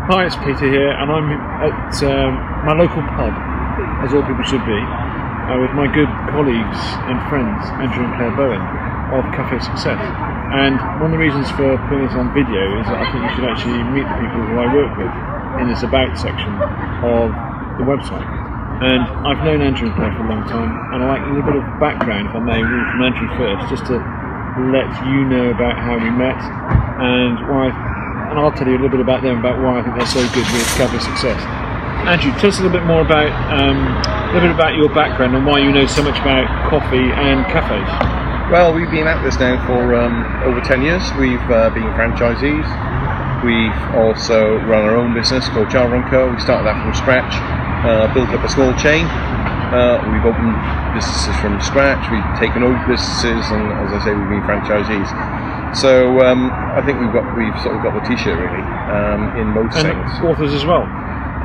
Hi, it's Peter here, and I'm at my local pub, as all people should be, with my good colleagues and friends, Andrew and Claire Bowen of Cafe Success. And one of the reasons for putting this on video is that I think you should actually meet the people who I work with in this About section of the website. And I've known Andrew and Claire for a long time, and I'd like a little bit of background, if I may, really from Andrew first, just to let you know about how we met and why. And I'll tell you a little bit about them, about why I think they're so good with Cafe Success. Andrew, tell us a little bit more about your background and why you know so much about coffee and cafes. Well, we've been at this now for over 10 years. We've been franchisees. We've also run our own business called Jar & Co. We started that from scratch, built up a small chain. We've opened businesses from scratch. We've taken over businesses, and as I say, we've been franchisees. So I think we've sort of got the T-shirt really in most things. Authors as well.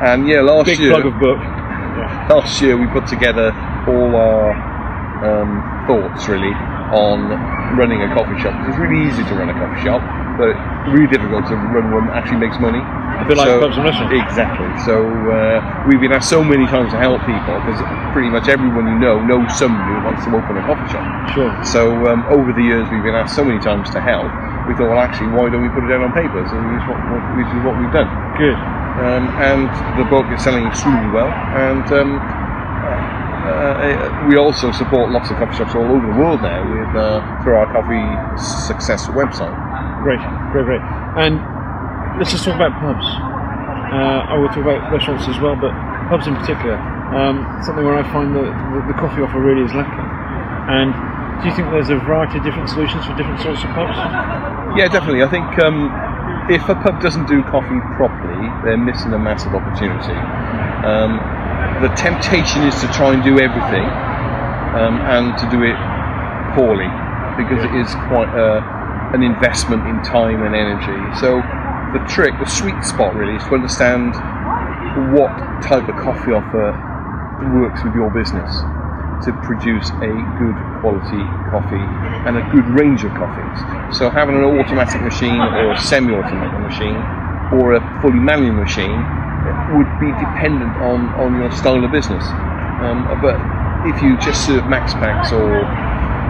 And yeah, last Big year, plug of book. Yeah. Last year we put together all our thoughts really on running a coffee shop. It's really easy to run a coffee shop, but really difficult to run one that actually makes money. A bit like pubs and restaurants. Exactly. So we've been asked so many times to help people because pretty much everyone you know knows somebody who wants to open a coffee shop. Sure. So over the years we've been asked so many times to help. We thought, well, actually, why don't we put it down on paper? So this is what we've done. Good. And the book is selling extremely well. And we also support lots of coffee shops all over the world now through our Coffee Success website. Great. And let's just talk about pubs. I will talk about restaurants as well, but pubs in particular. Something where I find that the coffee offer really is lacking. And do you think there's a variety of different solutions for different sorts of pubs? Yeah, definitely. I think if a pub doesn't do coffee properly, they're missing a massive opportunity. The temptation is to try and do everything and to do it poorly, because it is quite an investment in time and energy. So the sweet spot really is to understand what type of coffee offer works with your business to produce a good quality coffee and a good range of coffees. So having an automatic machine or a semi-automatic machine or a fully manual machine would be dependent on your style of business. But if you just serve max packs or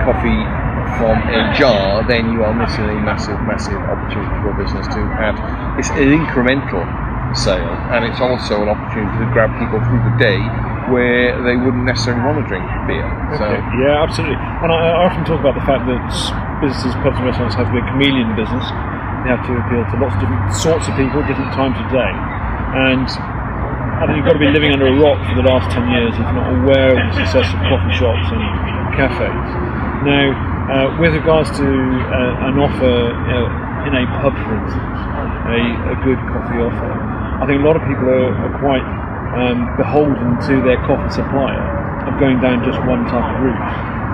coffee from a jar, then you are missing a massive opportunity for a business to add. It's an incremental sale, and it's also an opportunity to grab people through the day where they wouldn't necessarily want to drink beer. So. Okay. Yeah, absolutely. And I often talk about the fact that businesses, pubs and restaurants have to be a chameleon business. They have to appeal to lots of different sorts of people, different times of day. And I think you've got to be living under a rock for the last 10 years if you're not aware of the success of coffee shops and cafes. Now, with regards to an offer in a pub, for instance, a good coffee offer, I think a lot of people are quite beholden to their coffee supplier of going down just one type of route,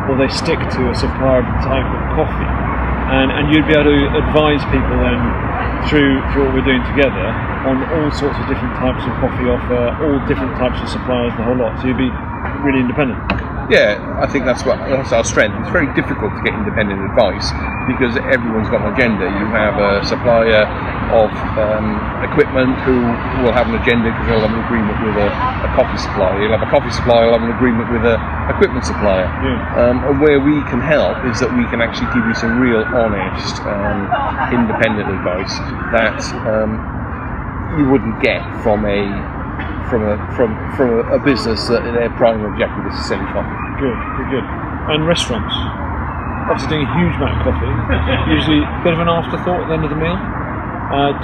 or they stick to a supplier of a type of coffee, and you'd be able to advise people then through what we're doing together on all sorts of different types of coffee offer, all different types of suppliers, the whole lot, so you'd be really independent. Yeah, I think that's our strength. It's very difficult to get independent advice because everyone's got an agenda. You have a supplier of equipment who will have an agenda because they'll have an agreement with a coffee supplier. You'll have a coffee supplier who'll have an agreement with an equipment supplier. Yeah. And where we can help is that we can actually give you some real honest, independent advice that you wouldn't get from a business that their prime objective is to sell coffee. Good. And restaurants, obviously doing a huge amount of coffee, usually a bit of an afterthought at the end of the meal.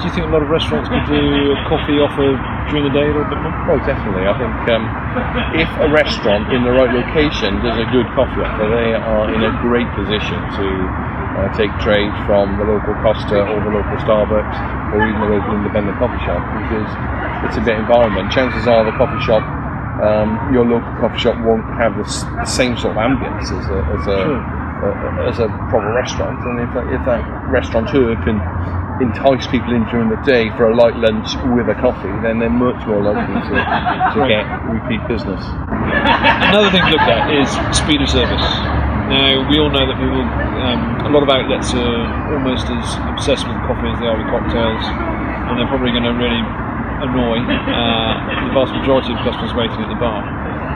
Do you think a lot of restaurants could do a coffee offer during the day a little bit more? Oh, definitely. I think if a restaurant in the right location does a good coffee offer, they are in a great position to take trade from the local Costa or the local Starbucks or even the local independent coffee shop, because it's a bit environment. Chances are the coffee shop, your local coffee shop won't have the same sort of ambience as a proper restaurant. And if that restaurateur can entice people in during the day for a light lunch with a coffee, then they're much more likely to get repeat business. Another thing to look at is speed of service. Now, we all know that people, a lot of outlets are almost as obsessed with coffee as they are with cocktails, and they're probably going to really annoy the vast majority of customers waiting at the bar.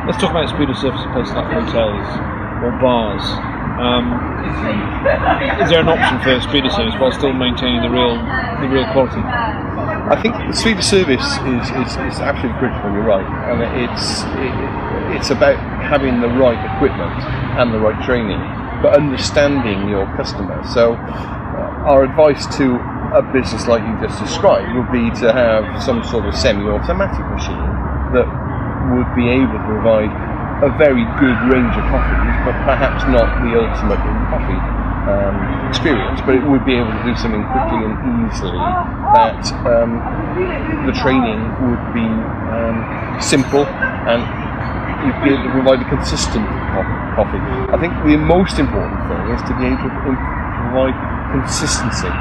Let's talk about speed of service at places like hotels or bars. Is there an option for speed of service while still maintaining the real quality? I think the speed of service is absolutely critical. You're right, and it's about having the right equipment and the right training, but understanding your customer. So, our advice to a business like you just described would be to have some sort of semi-automatic machine that would be able to provide a very good range of coffees, but perhaps not the ultimate coffee experience, but it would be able to do something quickly and easily that the training would be simple and you'd be able to provide a consistent coffee. I think the most important thing is to be able to provide consistency.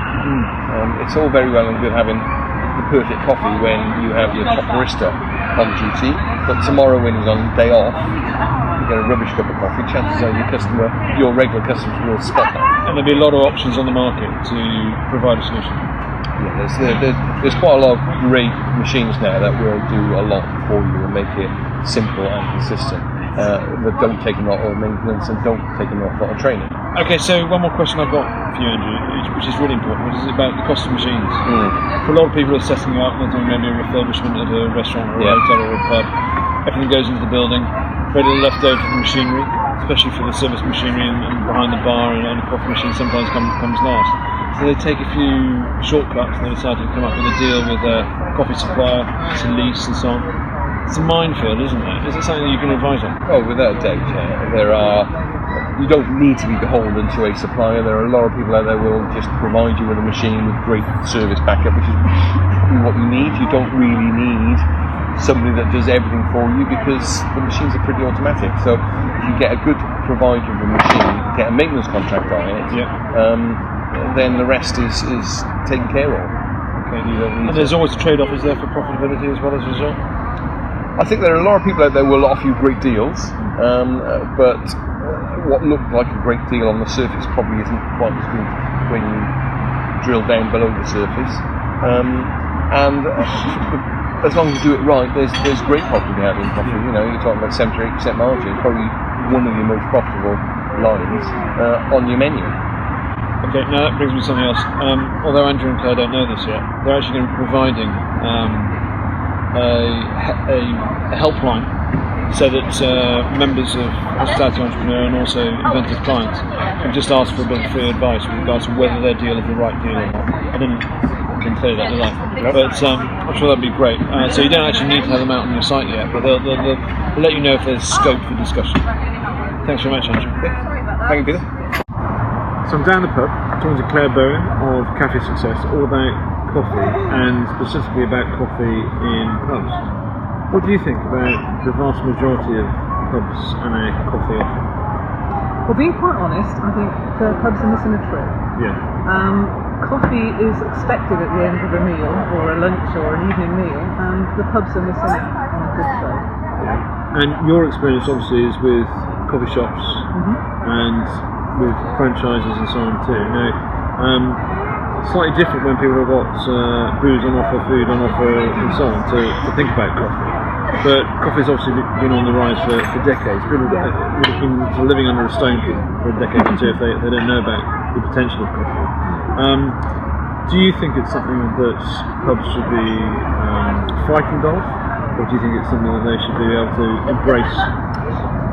It's all very well and good having the perfect coffee when you have your top barista on duty, but tomorrow when he's on day off, you get a rubbish cup of coffee, chances are your regular customers will spot that. And there'll be a lot of options on the market to provide a solution. Yeah, there's quite a lot of great machines now that will do a lot for you and make it simple and consistent, that don't take a lot of maintenance and don't take a lot of training. Okay, so one more question I've got for you, Andrew, which is really important, which is about the cost of machines. For a lot of people who are setting up, they're doing maybe a refurbishment at a restaurant or a hotel or a pub, everything goes into the building, very little left over for the machinery, especially for the service machinery and behind the bar, and the coffee machine sometimes comes last. So they take a few shortcuts and they decide to come up with a deal with a coffee supplier to lease and so on. It's a minefield, isn't it? Is it something that you can advise on? Oh, without a doubt, yeah. You don't need to be beholden to a supplier. There are a lot of people out there who will just provide you with a machine with great service backup, which is probably what you need. You don't really need somebody that does everything for you because the machines are pretty automatic. So if you get a good provider of a machine, get a maintenance contract on it, then the rest is taken care of. Okay, and there's always a trade-off, is there, for profitability as well as a result? I think there are a lot of people out there who will offer you great deals, but what looked like a great deal on the surface probably isn't quite as good when you drill down below the surface. And as long as you do it right, there's great profit to be had in coffee. You know, you're talking about 7 to 8% margin. It's probably one of your most profitable lines on your menu. Okay, now that brings me to something else. Although Andrew and Claire don't know this yet, they're actually going to be providing a helpline so that members of Hospitality Entrepreneur and also inventive clients can just ask for a bit of free advice with regards to whether their deal is the right deal or not. I didn't tell you that, did I? But I'm sure that'd be great. So you don't actually need to have them out on your site yet, but they'll let you know if there's scope for discussion. Thanks very much, Andrew. Thank you, Peter. So I'm down the pub talking to Claire Bowen of Cafe Success, all about coffee and specifically about coffee in pubs. What do you think about the vast majority of pubs and a coffee offer? Well, being quite honest, I think the pubs are missing a trick. Yeah. Coffee is expected at the end of a meal, or a lunch, or an evening meal, and the pubs are missing out on a good show. Yeah. And your experience obviously is with coffee shops and with franchises and so on too. Now, slightly different when people have got booze on offer, food on offer, and so on to think about coffee. But coffee's obviously been on the rise for decades. People would have been sort of living under a stone for a decade or two if they don't know about the potential of coffee. Do you think it's something that pubs should be frightened of, or do you think it's something that they should be able to embrace?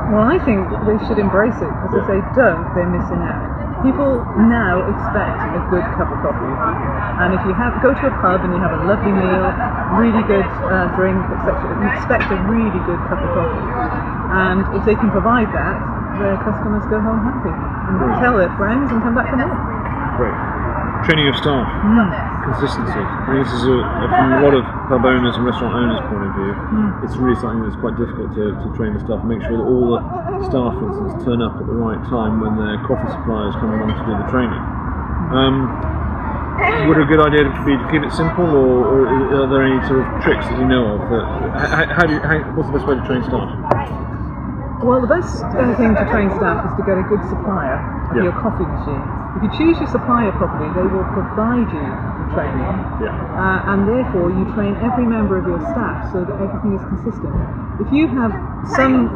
Well, I think they should embrace it, because if they don't, they're missing out. People now expect a good cup of coffee, and if you go to a pub and you have a lovely meal, really good drink, etc., you expect a really good cup of coffee. And if they can provide that, their customers go home happy and tell their friends and come back for more. Great. Training of staff, consistency. I think this is from a lot of pub owners and restaurant owners' point of view, it's really something that's quite difficult to train the staff and make sure that all the staff, for instance, turn up at the right time when their coffee suppliers come along to do the training. Would a good idea be to keep it simple, or are there any sort of tricks that you know of? What's the best way to train staff? Well, the best thing to train staff is to get a good supplier of your coffee machine. If you choose your supplier properly, they will provide you the training, Yeah. and therefore you train every member of your staff so that everything is consistent. If you have some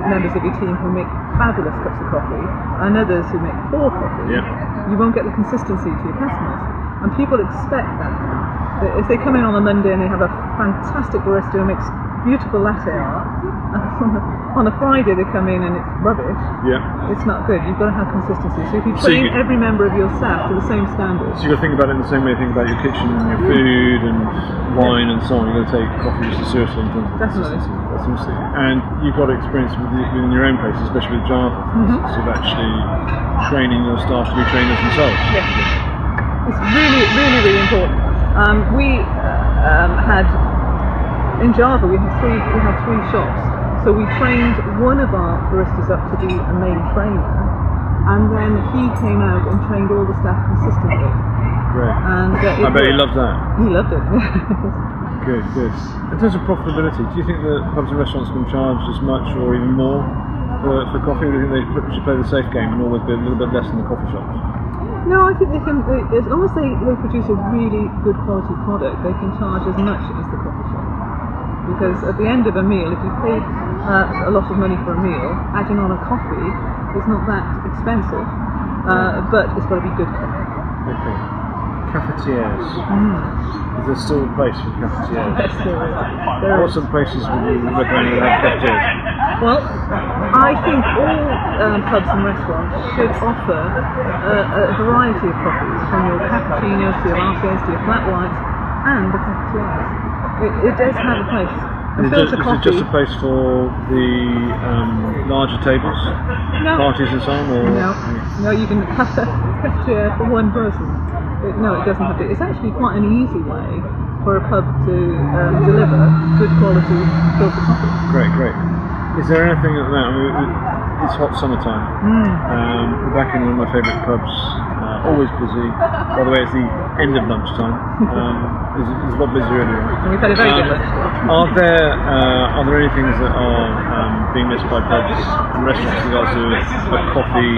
members of your team who make fabulous cups of coffee and others who make poor coffee, you won't get the consistency to your customers. And people expect that. If they come in on a Monday and they have a fantastic barista who makes beautiful latte art, and on a Friday they come in and it's rubbish, it's not good. You've got to have consistency. So if you train every member of your staff to the same standards. So you've got to think about it in the same way you think about your kitchen and your food and wine and so on. You've got to take coffee just as seriously in terms of consistency. That's interesting. And you've got experience within your own place, especially with Java, for instance, of actually training your staff to be trainers themselves. Yes. It's really, really, really important. We had in Java we had three shops, so we trained one of our baristas up to be a main trainer, and then he came out and trained all the staff consistently. Great. And I bet he loved that. He loved it. Good. In terms of profitability, do you think that pubs and restaurants can charge as much or even more for coffee, or do you think they should play the safe game and always be a little bit less than the coffee shops? No, I think they can, as long as they produce a really good quality product, they can charge as much as the coffee shop. Because at the end of a meal, if you paid a lot of money for a meal, adding on a coffee is not that expensive, but it's got to be good coffee. Okay. Cafetières. Is there still a place for cafetières? Yes, there is. What sort of places would you recommend that have cafetières? Well, I think all pubs and restaurants should offer a variety of coffees, from your cappuccinos to your lattes to your flat whites and the cafetières. It does have a place. Is it just a place for the larger tables, parties and so on? Or? No, you can have a cafetiere for one person. No, it doesn't have to. It's actually quite an easy way for a pub to deliver good quality filter coffee. Great. Is there anything at that? I mean, it's hot summertime. We're back in one of my favourite pubs. Always busy. By the way, it's the end of lunchtime. It's a lot busier anyway. And we've had a very good lunchtime. Are there any things that are being missed by pubs and restaurants with regards to a coffee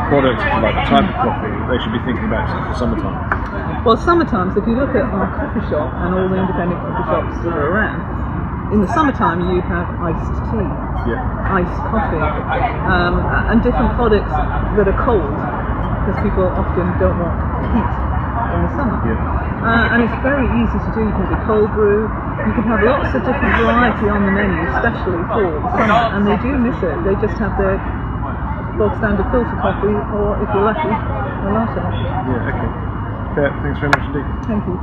product, like the type of coffee they should be thinking about for summertime? Well, summertime, so if you look at our coffee shop and all the independent coffee shops that are around, in the summertime you have iced tea, iced coffee, and different products that are cold, because people often don't want heat in the summer. And it's very easy to do. You can do cold brew, you can have lots of different variety on the menu, especially for the summer, and they do miss it. They just have their bog standard filter coffee, or if you're lucky, a latte. Okay. Thanks very much indeed. Thank you.